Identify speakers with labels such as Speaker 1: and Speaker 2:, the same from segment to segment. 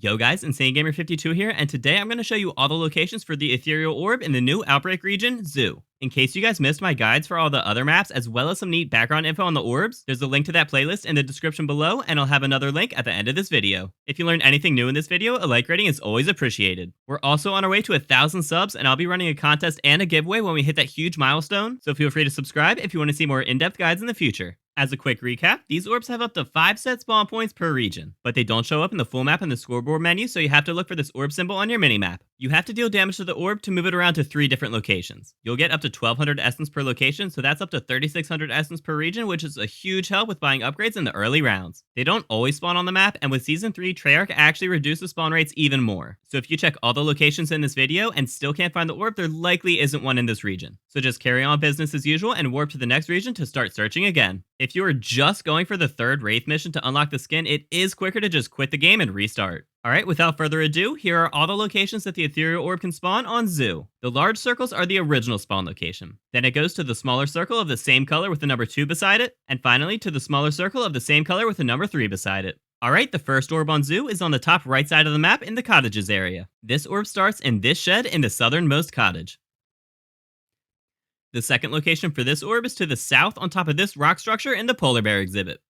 Speaker 1: Yo guys, Insane Gamer 52 here, and today I'm going to show you all the locations for the Ethereal Orb in the new Outbreak region, Zoo. In case you guys missed my guides for all the other maps, as well as some neat background info on the orbs, there's a link to that playlist in the description below, and I'll have another link at the end of this video. If you learned anything new in this video, a like rating is always appreciated. We're also on our way to 1,000 subs, and I'll be running a contest and a giveaway when we hit that huge milestone, so feel free to subscribe if you want to see more in-depth guides in the future. As a quick recap, these orbs have up to 5 set spawn points per region, but they don't show up in the full map in the scoreboard menu, so you have to look for this orb symbol on your minimap. You have to deal damage to the orb to move it around to 3 different locations. You'll get up to 1,200 essence per location, so that's up to 3,600 essence per region, which is a huge help with buying upgrades in the early rounds. They don't always spawn on the map, and with Season 3, Treyarch actually reduced the spawn rates even more. So if you check all the locations in this video and still can't find the orb, there likely isn't one in this region. So just carry on business as usual and warp to the next region to start searching again. If you are just going for the 3rd Wraith mission to unlock the skin, it is quicker to just quit the game and restart. Alright, without further ado, here are all the locations that the Ethereal Orb can spawn on Zoo. The large circles are the original spawn location. Then it goes to the smaller circle of the same color with the number 2 beside it, and finally to the smaller circle of the same color with the number 3 beside it. Alright, the first orb on Zoo is on the top right side of the map in the Cottages area. This orb starts in this shed in the southernmost cottage. The second location for this orb is to the south on top of this rock structure in the polar bear exhibit.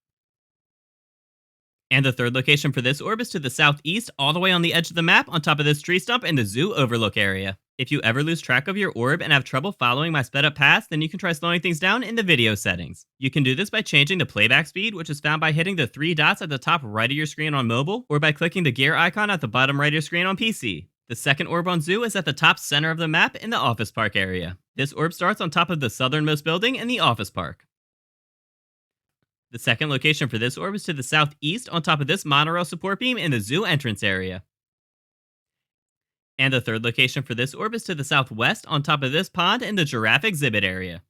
Speaker 1: And the third location for this orb is to the southeast, all the way on the edge of the map on top of this tree stump in the Zoo overlook area. If you ever lose track of your orb and have trouble following my sped up path, then you can try slowing things down in the video settings. You can do this by changing the playback speed, which is found by hitting the 3 dots at the top right of your screen on mobile, or by clicking the gear icon at the bottom right of your screen on PC. The second orb on Zoo is at the top center of the map in the office park area. This orb starts on top of the southernmost building in the office park. The second location for this orb is to the southeast on top of this monorail support beam in the Zoo entrance area. And the third location for this orb is to the southwest on top of this pond in the giraffe exhibit area.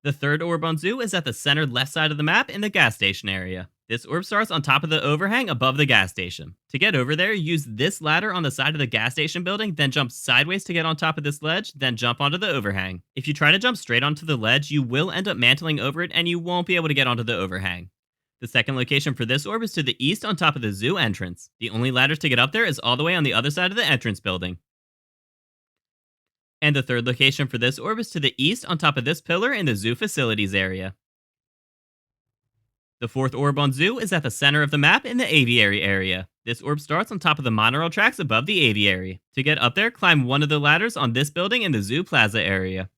Speaker 1: The third orb on Zoo is at the center left side of the map in the gas station area. This orb starts on top of the overhang above the gas station. To get over there, use this ladder on the side of the gas station building, then jump sideways to get on top of this ledge, then jump onto the overhang. If you try to jump straight onto the ledge, you will end up mantling over it and you won't be able to get onto the overhang. The second location for this orb is to the east on top of the Zoo entrance. The only ladder to get up there is all the way on the other side of the entrance building. And the third location for this orb is to the east on top of this pillar in the Zoo facilities area. The fourth orb on Zoo is at the center of the map in the Aviary area. This orb starts on top of the monorail tracks above the Aviary. To get up there, climb one of the ladders on this building in the Zoo Plaza area.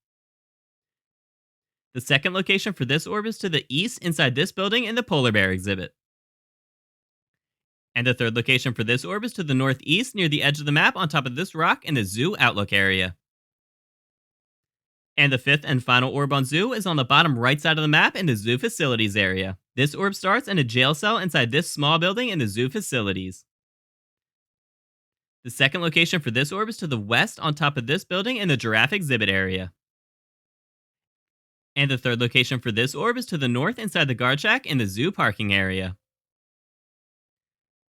Speaker 1: The second location for this orb is to the east inside this building in the polar bear exhibit. And the third location for this orb is to the northeast near the edge of the map on top of this rock in the Zoo outlook area. And the fifth and final orb on Zoo is on the bottom right side of the map in the Zoo facilities area. This orb starts in a jail cell inside this small building in the Zoo facilities. The second location for this orb is to the west on top of this building in the giraffe exhibit area. And the third location for this orb is to the north inside the guard shack in the Zoo parking area.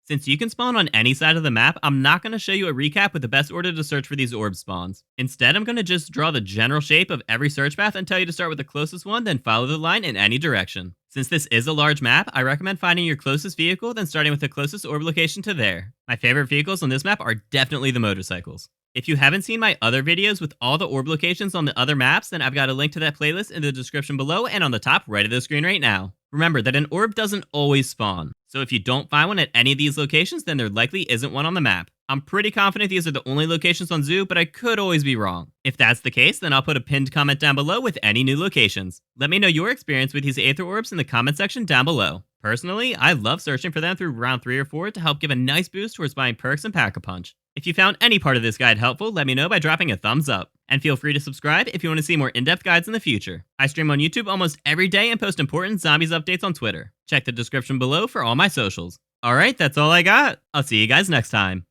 Speaker 1: Since you can spawn on any side of the map, I'm not going to show you a recap with the best order to search for these orb spawns. Instead, I'm going to just draw the general shape of every search path and tell you to start with the closest one, then follow the line in any direction. Since this is a large map, I recommend finding your closest vehicle, then starting with the closest orb location to there. My favorite vehicles on this map are definitely the motorcycles. If you haven't seen my other videos with all the orb locations on the other maps, then I've got a link to that playlist in the description below and on the top right of the screen right now. Remember that an orb doesn't always spawn, so if you don't find one at any of these locations, then there likely isn't one on the map. I'm pretty confident these are the only locations on Zoo, but I could always be wrong. If that's the case, then I'll put a pinned comment down below with any new locations. Let me know your experience with these Aether orbs in the comment section down below. Personally, I love searching for them through round 3 or 4 to help give a nice boost towards buying perks and Pack-a-Punch. If you found any part of this guide helpful, let me know by dropping a thumbs up. And feel free to subscribe if you want to see more in-depth guides in the future. I stream on YouTube almost every day and post important zombies updates on Twitter. Check the description below for all my socials. Alright, that's all I got. I'll see you guys next time.